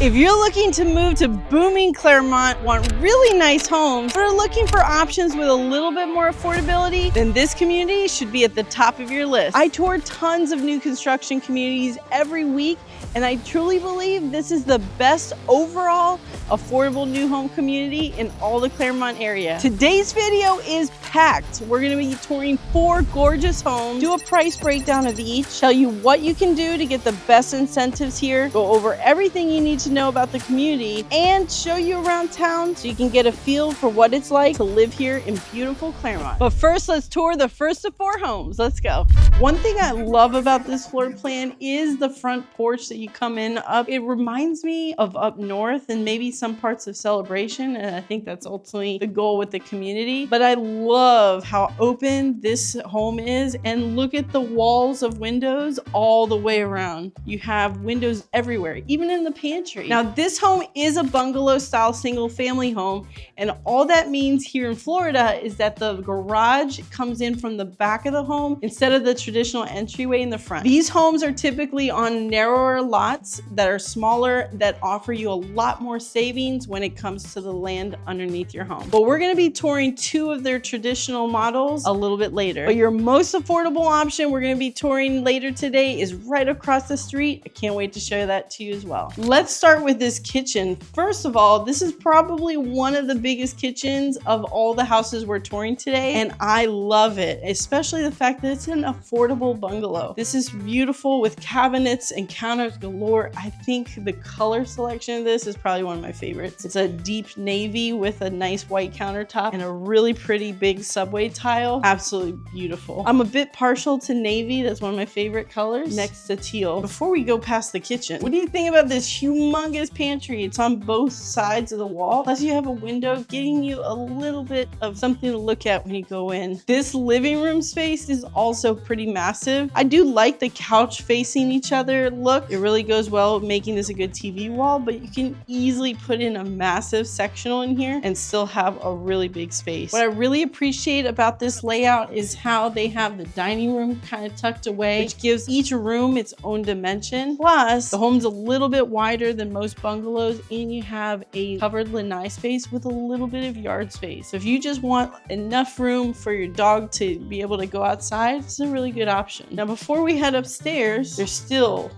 If you're looking to move to booming Clermont, want really nice homes, or are looking for options with a little bit more affordability, then this community should be at the top of your list. I tour tons of new construction communities every week, and I truly believe this is the best overall affordable new home community in all the Clermont area. Today's video is packed. We're gonna be touring 4 gorgeous homes, do a price breakdown of each, tell you what you can do to get the best incentives here, go over everything you need to know about the community, and show you around town so you can get a feel for what it's like to live here in beautiful Clermont. But first, let's tour the first of 4 homes. Let's go. One thing I love about this floor plan is the front porch that you come in up. It reminds me of up north and maybe some parts of Celebration, and I think that's ultimately the goal with the community. But I love how open this home is, and look at the walls of windows all the way around. You have windows everywhere, even in the pantry. Now, this home is a bungalow style single family home, and all that means here in Florida is that the garage comes in from the back of the home instead of the traditional entryway in the front. These homes are typically on narrower lots that are smaller, that offer you a lot more savings when it comes to the land underneath your home. But we're going to be touring 2 of their traditional models a little bit later. But your most affordable option we're going to be touring later today is right across the street. I can't wait to show that to you as well. Let's start with this kitchen. First of all, this is probably one of the biggest kitchens of all the houses we're touring today, and I love it, especially the fact that it's an affordable bungalow. This is beautiful with cabinets and counters galore. I think the color selection of this is probably one of my favorites. It's a deep navy with a nice white countertop and a really pretty big subway tile. Absolutely beautiful. I'm a bit partial to navy. That's one of my favorite colors, next to teal. Before we go past the kitchen, what do you think about this humongous pantry? It's on both sides of the wall, plus you have a window giving you a little bit of something to look at when you go in. This living room space is also pretty massive. I do like the couch facing each other look. It really goes well with making this a good TV wall, but you can easily put in a massive sectional in here and still have a really big space. What I really appreciate about this layout is how they have the dining room kind of tucked away, which gives each room its own dimension. Plus, the home's a little bit wider than most bungalows, and you have a covered lanai space with a little bit of yard space. So if you just want enough room for your dog to be able to go outside, it's a really good option. Now, before we head upstairs, there's still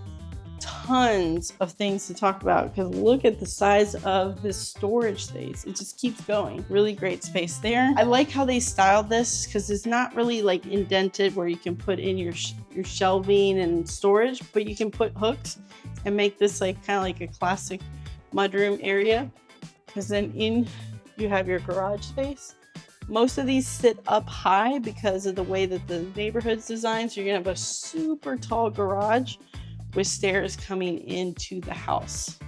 tons of things to talk about, because look at the size of this storage space. It just keeps going. Really great space there. I like how they styled this, because it's not really like indented where you can put in your shelving and storage, but you can put hooks and make this like kind of like a classic mudroom area, because then in you have your garage space. Most of these sit up high because of the way that the neighborhood's designed, so you're gonna have a super tall garage with stairs coming into the house.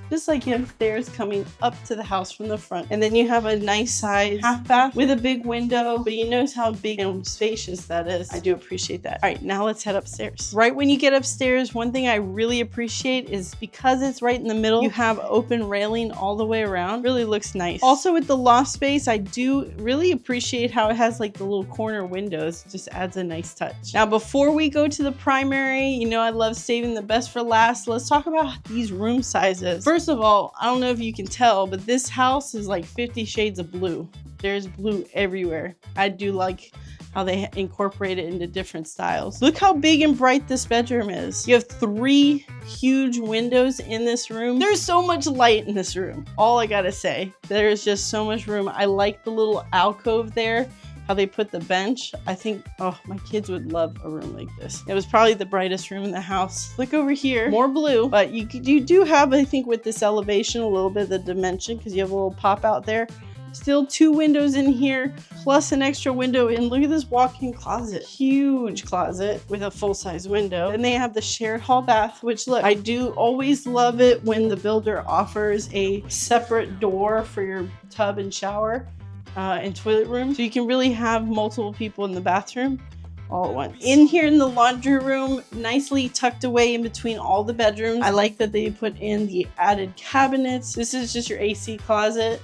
Just like you have stairs coming up to the house from the front. And then you have a nice size half bath with a big window, but you notice how big and spacious that is. I do appreciate that. All right, now let's head upstairs. Right when you get upstairs, one thing I really appreciate is because it's right in the middle, you have open railing all the way around. Really looks nice. Also with the loft space, I do really appreciate how it has like the little corner windows. It just adds a nice touch. Now, before we go to the primary, you know I love saving the best for last. Let's talk about these room sizes. First of all, I don't know if you can tell, but this house is like 50 shades of blue. There's blue everywhere. I do like how they incorporate it into different styles. Look how big and bright this bedroom is. You have 3 huge windows in this room. There's so much light in this room. All I gotta say, there's just so much room. I like the little alcove there, how they put the bench. I think, oh, my kids would love a room like this. It was probably the brightest room in the house. Look over here, more blue, but you do have, I think with this elevation, a little bit of the dimension, because you have a little pop out there. Still 2 windows in here, plus an extra window. And look at this walk-in closet. Huge closet with a full-size window. And they have the shared hall bath, which look, I do always love it when the builder offers a separate door for your tub and shower and toilet room. So you can really have multiple people in the bathroom all at once. In here in the laundry room, nicely tucked away in between all the bedrooms. I like that they put in the added cabinets. This is just your AC closet,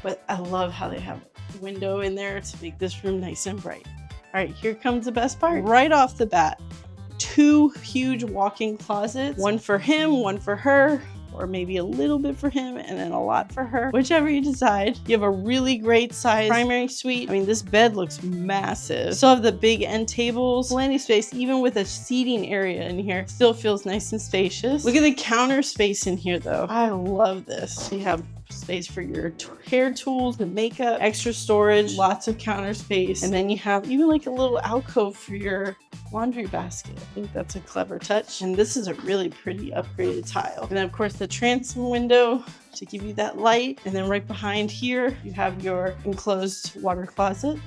but I love how they have a window in there to make this room nice and bright. All right, here comes the best part. Right off the bat, 2 huge walk-in closets, one for him, one for her. or maybe a little bit for him and then a lot for her, whichever you decide. You have a really great size primary suite. I mean, this bed looks massive. Still have the big end tables, plenty of space, even with a seating area in here. Still feels nice and spacious. Look at the counter space in here though. I love this. You have space for your hair tools and makeup, extra storage, lots of counter space, and then you have even like a little alcove for your laundry basket. I think that's a clever touch. And this is a really pretty upgraded tile. And then of course the transom window to give you that light. And then right behind here, you have your enclosed water closet,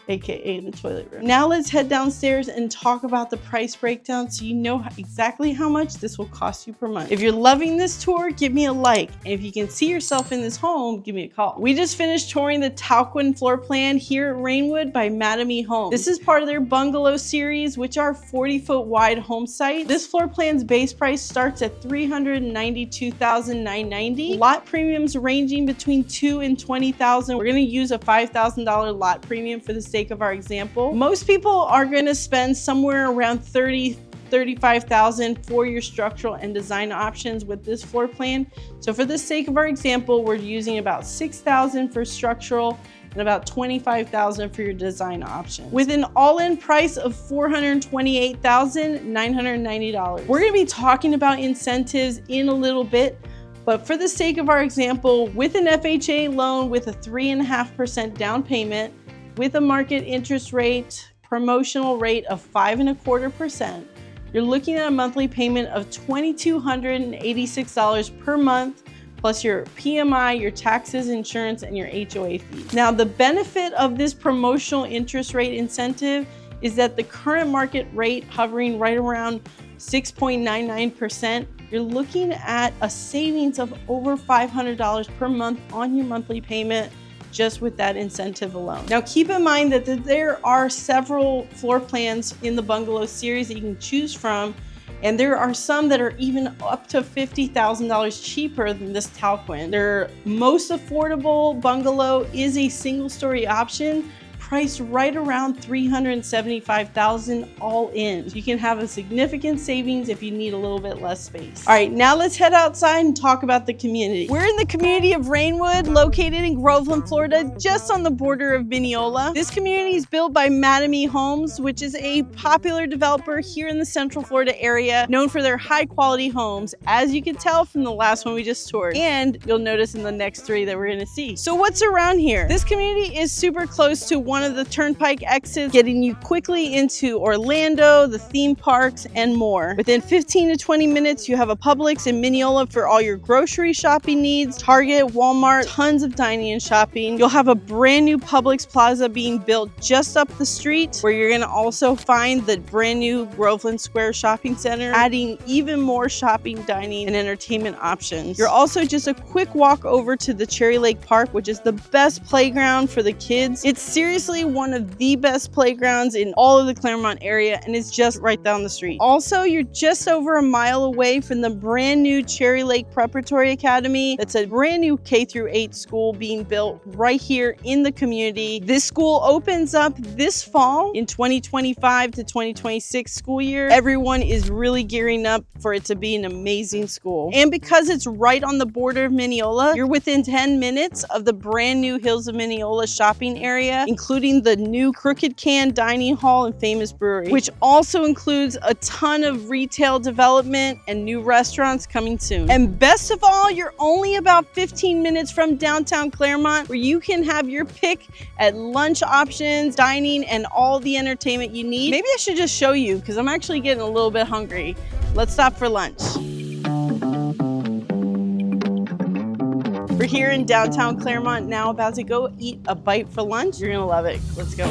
aka the toilet room. Now let's head downstairs and talk about the price breakdown so you know exactly how much this will cost you per month. If you're loving this tour, give me a like. And if you can see yourself in this home, give me a call. We just finished touring the Talquin floor plan here at Rainwood by Mattamy Homes. This is part of their bungalow series, which are 40-foot wide home sites. This floor plan's base price starts at $392,990. Lot premiums ranging between $2,000 and $20,000. We're gonna use a $5,000 lot premium for the sake of our example. Most people are going to spend somewhere around $35,000 for your structural and design options with this floor plan. So for the sake of our example, we're using about $6,000 for structural and about $25,000 for your design options, with an all-in price of $428,990. We're going to be talking about incentives in a little bit, but for the sake of our example, with an FHA loan with a 3.5% down payment, with a market interest rate, promotional rate of 5.25%, you're looking at a monthly payment of $2,286 per month, plus your PMI, your taxes, insurance, and your HOA fees. Now, the benefit of this promotional interest rate incentive is that the current market rate hovering right around 6.99%, you're looking at a savings of over $500 per month on your monthly payment, just with that incentive alone. Now keep in mind that there are several floor plans in the bungalow series that you can choose from, and there are some that are even up to $50,000 cheaper than this Talquin. Their most affordable bungalow is a single story option, priced right around $375,000 all in. So you can have a significant savings if you need a little bit less space. All right, now let's head outside and talk about the community. We're in the community of Rainwood, located in Groveland, Florida, just on the border of Minneola. This community is built by Mattamy Homes, which is a popular developer here in the Central Florida area, known for their high quality homes, as you can tell from the last one we just toured. And you'll notice in the next three that we're gonna see. So what's around here? This community is super close to one of the turnpike exits, getting you quickly into Orlando, the theme parks, and more. Within 15 to 20 minutes, you have a Publix in Minneola for all your grocery shopping needs, Target, Walmart, tons of dining and shopping. You'll have a brand new Publix Plaza being built just up the street, where you're gonna also find the brand new Groveland Square Shopping Center, adding even more shopping, dining, and entertainment options. You're also just a quick walk over to the Cherry Lake Park, which is the best playground for the kids. It's seriously one of the best playgrounds in all of the Clermont area, and it's just right down the street. Also, you're just over a mile away from the brand new Cherry Lake Preparatory Academy. That's a brand new K-8 school being built right here in the community. This school opens up this fall in 2025 to 2026 school year. Everyone is really gearing up for it to be an amazing school. And because it's right on the border of Minneola, you're within 10 minutes of the brand new Hills of Minneola shopping area, including the new Crooked Can Dining Hall and Famous Brewery, which also includes a ton of retail development and new restaurants coming soon. And best of all, you're only about 15 minutes from downtown Clermont, where you can have your pick at lunch options, dining, and all the entertainment you need. Maybe I should just show you, because I'm actually getting a little bit hungry. Let's stop for lunch. We're here in downtown Clermont now, about to go eat a bite for lunch. You're gonna love it. Let's go.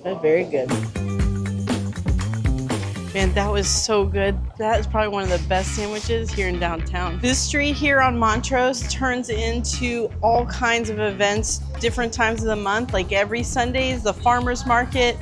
That's very good. Man, that was so good. That is probably one of the best sandwiches here in downtown. This street here on Montrose turns into all kinds of events, different times of the month. Like every Sunday is the farmer's market,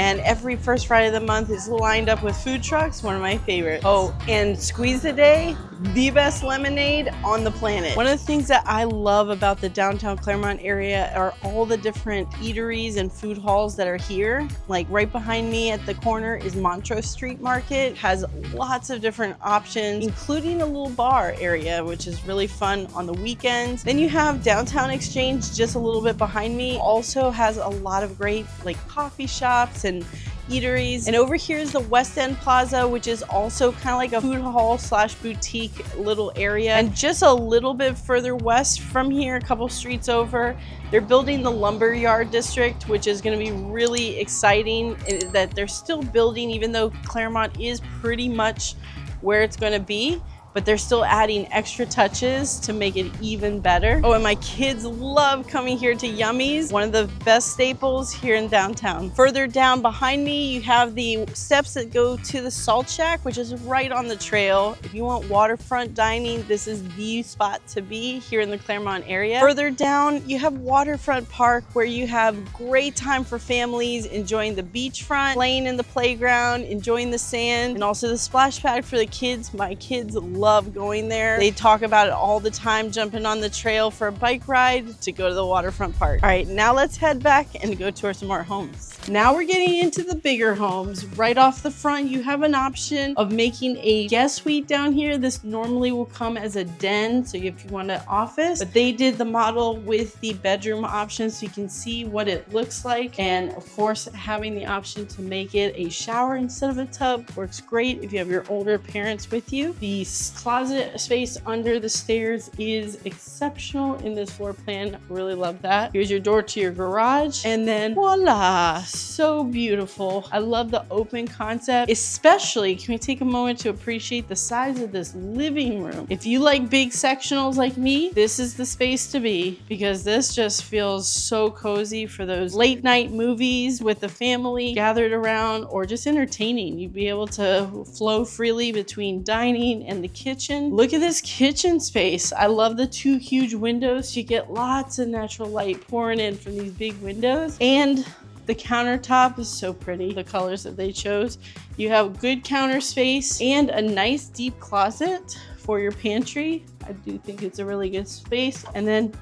And every first Friday of the month is lined up with food trucks, one of my favorites. Oh, and Squeeze a Day, the best lemonade on the planet. One of the things that I love about the downtown Clermont area are all the different eateries and food halls that are here. Like right behind me at the corner is Montrose Street Market. It has lots of different options, including a little bar area, which is really fun on the weekends. Then you have Downtown Exchange just a little bit behind me. Also has a lot of great like coffee shops and eateries. And over here is the West End Plaza, which is also kind of like a food hall slash boutique little area. And just a little bit further west from here, a couple streets over, they're building the Lumberyard District, which is going to be really exciting that they're still building, even though Clermont is pretty much where it's going to be. But they're still adding extra touches to make it even better. Oh, and my kids love coming here to Yummy's, one of the best staples here in downtown. Further down behind me, you have the steps that go to the Salt Shack, which is right on the trail. If you want waterfront dining, this is the spot to be here in the Clermont area. Further down, you have Waterfront Park, where you have great time for families enjoying the beachfront, playing in the playground, enjoying the sand, and also the splash pad for the kids. My kids love going there. They talk about it all the time, jumping on the trail for a bike ride to go to the waterfront park. All right, now let's head back and go tour some more homes. Now we're getting into the bigger homes. Right off the front, you have an option of making a guest suite down here. This normally will come as a den, so if you want an office, but they did the model with the bedroom option so you can see what it looks like. And of course, having the option to make it a shower instead of a tub works great if you have your older parents with you. The closet space under the stairs is exceptional in this floor plan. Really love that. Here's your door to your garage, and then voila, so beautiful. I love the open concept, especially can we take a moment to appreciate the size of this living room. If you like big sectionals like me, this is the space to be, because this just feels so cozy for those late night movies with the family gathered around, or just entertaining. You'd be able to flow freely between dining and the kitchen. Look at this kitchen space. I love the two huge windows. You get lots of natural light pouring in from these big windows, and the countertop is so pretty. The colors that they chose. You have good counter space and a nice deep closet for your pantry. I do think it's a really good space. And then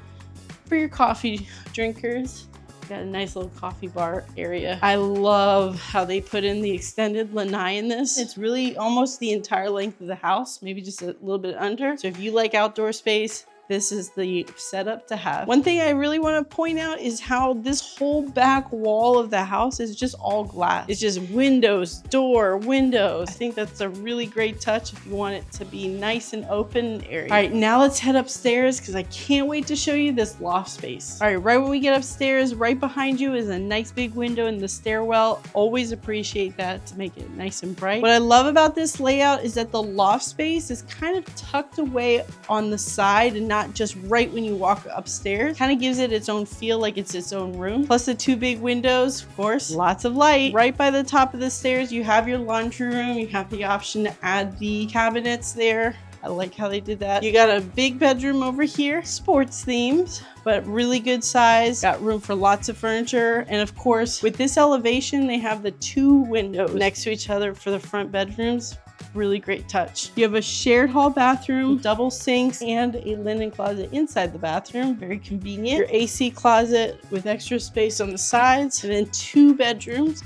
for your coffee drinkers, got a nice little coffee bar area. I love how they put in the extended lanai in this. It's really almost the entire length of the house, maybe just a little bit under. So if you like outdoor space, this is the setup to have. One thing I really want to point out is how this whole back wall of the house is just all glass. It's just windows, door, windows. I think that's a really great touch if you want it to be nice and open area. All right, now let's head upstairs because I can't wait to show you this loft space. All right, right when we get upstairs, right behind you is a nice big window in the stairwell. Always appreciate that to make it nice and bright. What I love about this layout is that the loft space is kind of tucked away on the side and not just right when you walk upstairs. Kind of gives it its own feel, like it's its own room. Plus the two big windows, of course, lots of light. Right by the top of the stairs, you have your laundry room. You have the option to add the cabinets there. I like how they did that. You got a big bedroom over here, sports themed, but really good size. Got room for lots of furniture. And of course, with this elevation, they have the two windows next to each other for the front bedrooms. Really great touch. You have a shared hall bathroom, double sinks, and a linen closet inside the bathroom. Very convenient. Your AC closet with extra space on the sides, and then two bedrooms.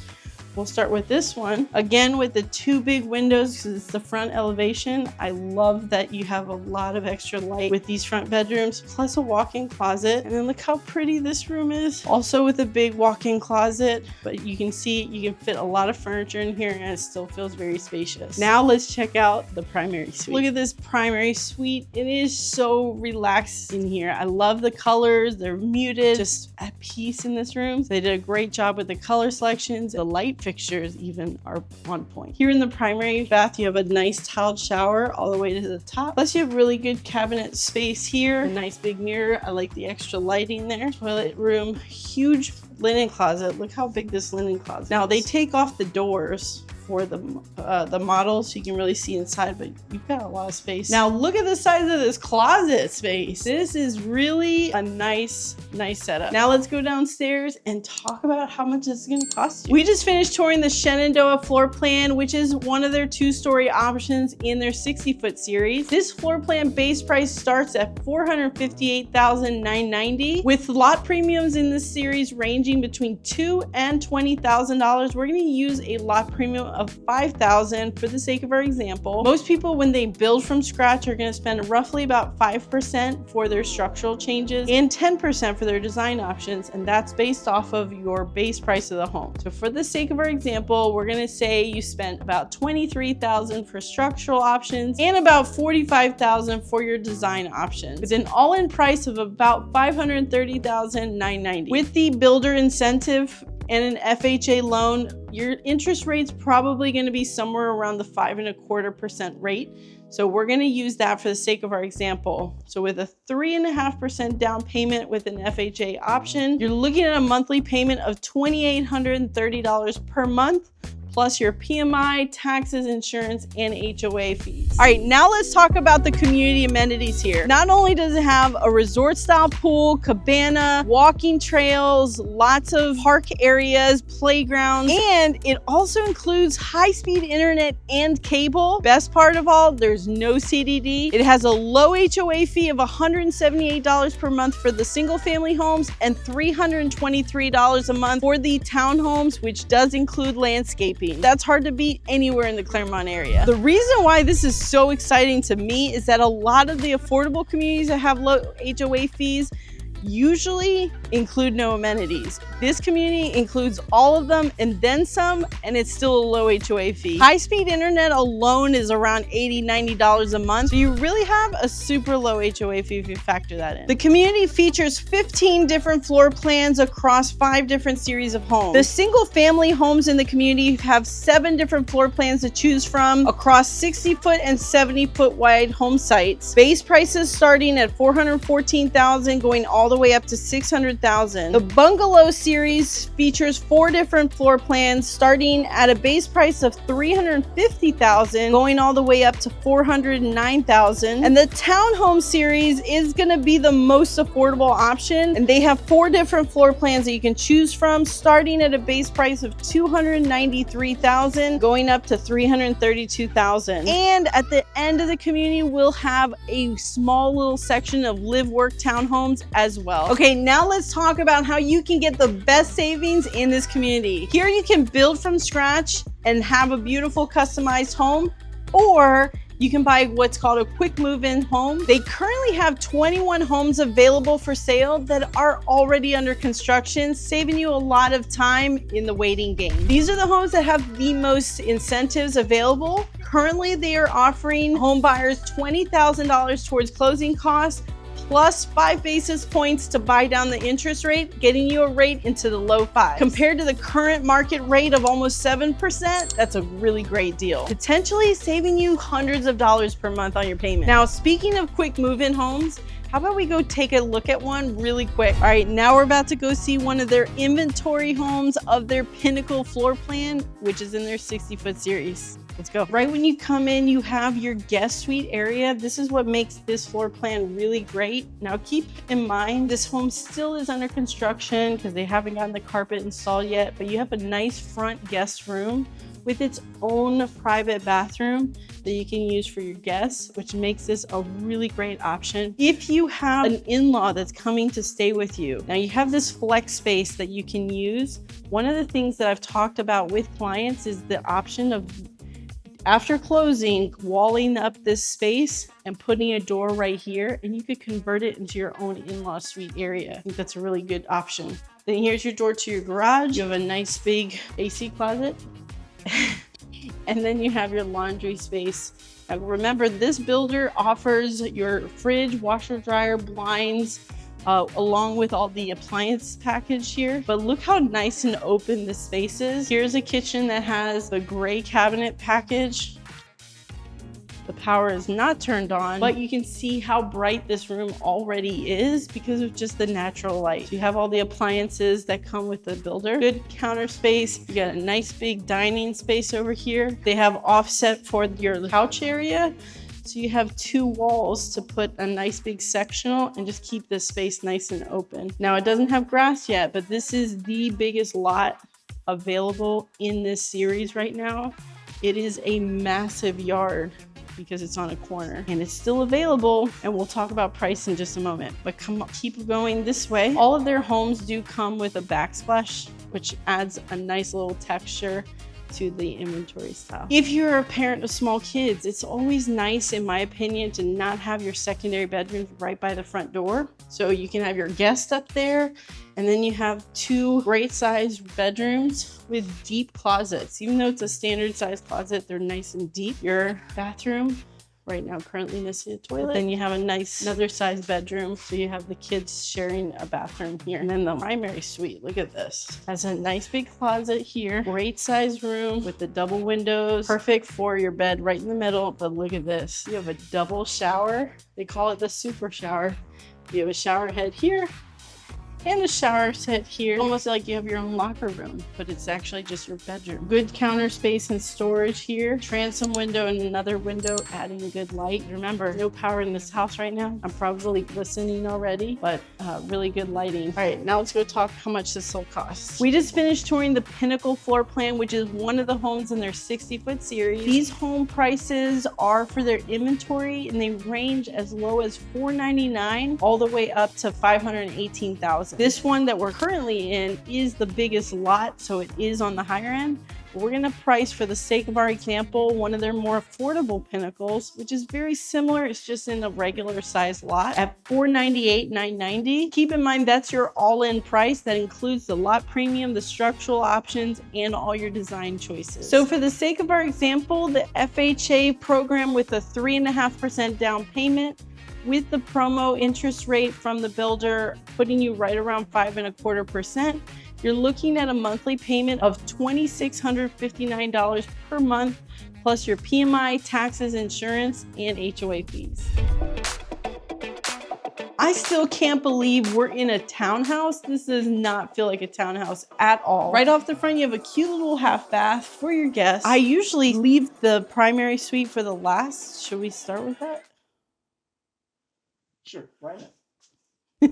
We'll start with this one. Again, with the two big windows because it's the front elevation. I love that you have a lot of extra light with these front bedrooms, plus a walk-in closet. And then look how pretty this room is. Also with a big walk-in closet, but you can see you can fit a lot of furniture in here and it still feels very spacious. Now let's check out the primary suite. Look at this primary suite. It is so relaxed in here. I love the colors. They're muted, just at peace in this room. They did a great job with the color selections. The light fixtures even are on point. Here in the primary bath, you have a nice tiled shower all the way to the top. Plus you have really good cabinet space here. A nice big mirror. I like the extra lighting there. Toilet room, huge linen closet. Look how big this linen closet is. Now they take off the doors for the model so you can really see inside, but you've got a lot of space. Now look at the size of this closet space. This is really a nice setup. Now let's go downstairs and talk about how much this is gonna cost you. We just finished touring the Shenandoah floor plan, which is one of their 2-story options in their 60-foot series. This floor plan base price starts at $458,990, with lot premiums in this series ranging between $2,000 and $20,000. We're gonna use a lot premium of $5,000 for the sake of our example. Most people, when they build from scratch, are gonna spend roughly about 5% for their structural changes and 10% for their design options, and that's based off of your base price of the home. So for the sake of our example, we're gonna say you spent about $23,000 for structural options and about $45,000 for your design options, with an all-in price of about $530,990. With the builder incentive and an FHA loan, your interest rate's probably going to be somewhere around the 5.25% rate. So we're going to use that for the sake of our example. So with a 3.5% down payment with an FHA option, you're looking at a monthly payment of $2,830 per month, plus your PMI, taxes, insurance, and HOA fees. All right, now let's talk about the community amenities here. Not only does it have a resort style pool, cabana, walking trails, lots of park areas, playgrounds, and it also includes high-speed internet and cable. Best part of all, there's no CDD. It has a low HOA fee of $178 per month for the single family homes and $323 a month for the townhomes, which does include landscaping. That's hard to beat anywhere in the Clermont area. The reason why this is so exciting to me is that a lot of the affordable communities that have low HOA fees usually include no amenities. This community includes all of them and then some, and it's still a low HOA fee. High-speed internet alone is around $80, $90 a month, so you really have a super low HOA fee if you factor that in. The community features 15 different floor plans across 5 different series of homes. The single-family homes in the community have 7 different floor plans to choose from across 60-foot and 70-foot wide home sites. Base prices starting at $414,000 going all the way up to $600,000. The bungalow series features 4 different floor plans starting at a base price of $350,000 going all the way up to $409,000. And the townhome series is going to be the most affordable option, and they have 4 different floor plans that you can choose from starting at a base price of $293,000 going up to $332,000. And at the end of the community, we'll have a small little section of live work townhomes as well. Okay, now let's talk about how you can get the best savings in this community. Here you can build from scratch and have a beautiful customized home, or you can buy what's called a quick move-in home. They currently have 21 homes available for sale that are already under construction, saving you a lot of time in the waiting game. These are the homes that have the most incentives available. Currently, they are offering home buyers $20,000 towards closing costs, plus 5 basis points to buy down the interest rate, getting you a rate into the low 5s. Compared to the current market rate of almost 7%, that's a really great deal, potentially saving you hundreds of dollars per month on your payment. Now, speaking of quick move-in homes, how about we go take a look at one really quick? All right, now we're about to go see one of their inventory homes of their Pinnacle floor plan, which is in their 60-foot series. Let's go. Right when you come in, you have your guest suite area. This is what makes this floor plan really great. Now keep in mind, this home still is under construction because they haven't gotten the carpet installed yet, but you have a nice front guest room with its own private bathroom that you can use for your guests, which makes this a really great option if you have an in-law that's coming to stay with you. Now you have this flex space that you can use. One of the things that I've talked about with clients is the option of, after closing, walling up this space and putting a door right here, and you could convert it into your own in-law suite area. I think that's a really good option. Then here's your door to your garage. You have a nice big AC closet. And then you have your laundry space. Now remember, this builder offers your fridge, washer, dryer, blinds, along with all the appliance package here. But look how nice and open this space is. Here's a kitchen that has the gray cabinet package. The power is not turned on, but you can see how bright this room already is because of just the natural light. So you have all the appliances that come with the builder. Good counter space. You got a nice big dining space over here. They have offset for your couch area. So you have 2 walls to put a nice big sectional and just keep this space nice and open. Now it doesn't have grass yet, but this is the biggest lot available in this series right now. It is a massive yard because it's on a corner and it's still available, and we'll talk about price in just a moment. But come on, keep going this way. All of their homes do come with a backsplash, which adds a nice little texture to the inventory style. If you're a parent of small kids, it's always nice, in my opinion, to not have your secondary bedrooms right by the front door. So you can have your guest up there, and then you have 2 great sized bedrooms with deep closets. Even though it's a standard size closet, they're nice and deep. Your bathroom right now currently missing a toilet. Then you have a nice another size bedroom, so you have the kids sharing a bathroom here. And then the primary suite, look at this, has a nice big closet here, great size room with the double windows, perfect for your bed right in the middle. But look at this, you have a double shower. They call it the super shower. You have a shower head here and a shower set here, almost like you have your own locker room, but it's actually just your bedroom. Good counter space and storage here. Transom window and another window, adding a good light. Remember, no power in this house right now. I'm probably glistening already, but really good lighting. All right, now let's go talk how much this will cost. We just finished touring the Pinnacle floor plan, which is one of the homes in their 60-foot series. These home prices are for their inventory, and they range as low as $499 all the way up to $518,000. This one that we're currently in is the biggest lot, so it is on the higher end. We're gonna price, for the sake of our example, one of their more affordable Pinnacles, which is very similar. It's just in a regular size lot at $498,990. Keep in mind that's your all-in price. That includes the lot premium, the structural options, and all your design choices. So for the sake of our example, the FHA program with a 3.5% down payment, with the promo interest rate from the builder putting you right around 5.25%, you're looking at a monthly payment of $2,659 per month, plus your PMI, taxes, insurance, and HOA fees. I still can't believe we're in a townhouse. This does not feel like a townhouse at all. Right off the front, you have a cute little half bath for your guests. I usually leave the primary suite for the last. Should we start with that? Sure, why not?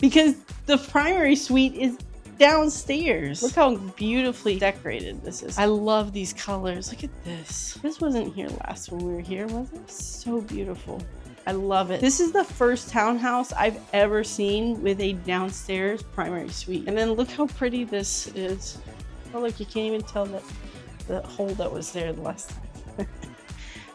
Because the primary suite is downstairs. Look how beautifully decorated this is. I love these colors. Look at this. This wasn't here last when we were here, was it? So beautiful. I love it. This is the first townhouse I've ever seen with a downstairs primary suite. And then look how pretty this is. Oh, look, you can't even tell that the hole that was there the last time.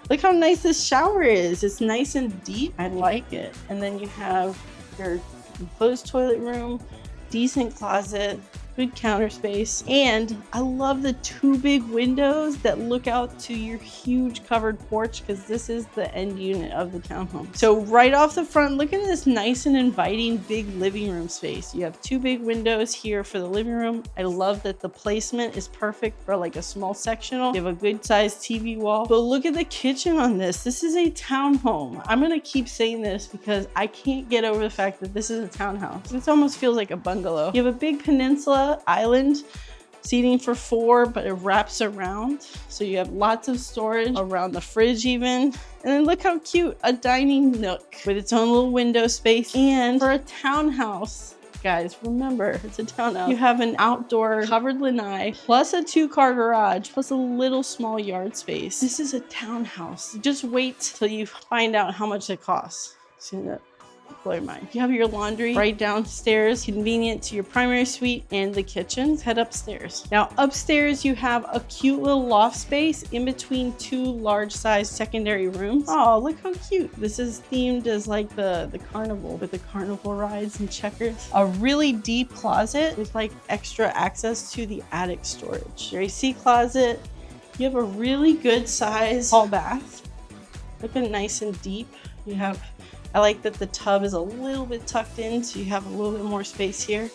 Look how nice this shower is. It's nice and deep. I like it. And then you have your enclosed toilet room, decent closet, good counter space. And I love the 2 big windows that look out to your huge covered porch, because this is the end unit of the townhome. So right off the front, look at this nice and inviting big living room space. You have 2 big windows here for the living room. I love that the placement is perfect for like a small sectional. You have a good sized TV wall. But look at the kitchen on this. This is a townhome. I'm gonna keep saying this because I can't get over the fact that this is a townhouse. This almost feels like a bungalow. You have a big peninsula island, seating for 4, but it wraps around. So you have lots of storage around the fridge even. And then look how cute, a dining nook with its own little window space. And for a townhouse, guys, remember, it's a townhouse. You have an outdoor covered lanai, plus a 2-car garage, plus a little small yard space. This is a townhouse. Just wait till you find out how much it costs. See that? Blow your mind. You have your laundry right downstairs, convenient to your primary suite and the kitchen. Let's head upstairs. Now upstairs you have a cute little loft space in between 2 large size secondary rooms. Oh, look how cute. This is themed as like the carnival, with the carnival rides and checkers. A really deep closet with like extra access to the attic storage. Your AC closet. You have a really good size hall bath. Looking nice and deep. You have, I like that the tub is a little bit tucked in, so you have a little bit more space here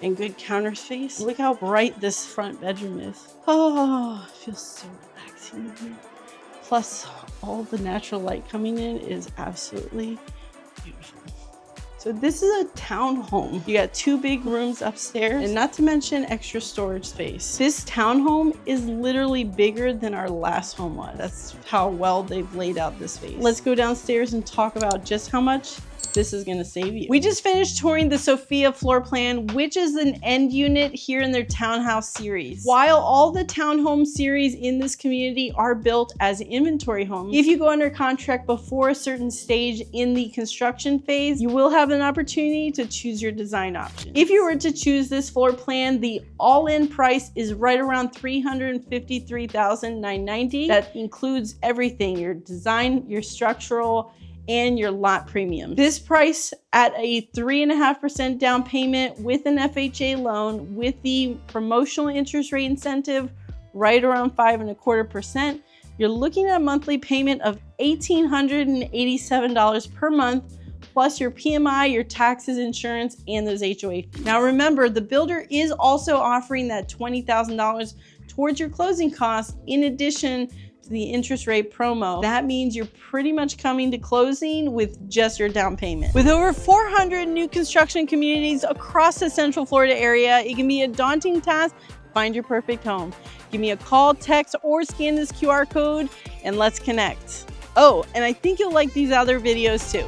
and good counter space. Look how bright this front bedroom is. Oh, it feels so relaxing in here. Plus all the natural light coming in is absolutely beautiful. So this is a townhome. You got 2 big rooms upstairs, and not to mention extra storage space. This townhome is literally bigger than our last home was. That's how well they've laid out this space. Let's go downstairs and talk about just how much this is gonna save you. We just finished touring the Sofia floor plan, which is an end unit here in their townhouse series. While all the townhome series in this community are built as inventory homes, if you go under contract before a certain stage in the construction phase, you will have an opportunity to choose your design option. If you were to choose this floor plan, the all-in price is right around $353,990. That includes everything, your design, your structural, and your lot premium. This price at a 3.5% down payment with an FHA loan with the promotional interest rate incentive right around 5.25%, you're looking at a monthly payment of $1,887 per month, plus your PMI, your taxes, insurance, and those HOA fees. Now remember, the builder is also offering that $20,000 towards your closing costs in addition to the interest rate promo. That means you're pretty much coming to closing with just your down payment. With over 400 new construction communities across the Central Florida area, it can be a daunting task to find your perfect home. Give me a call, text, or scan this QR code and let's connect. Oh, and I think you'll like these other videos too.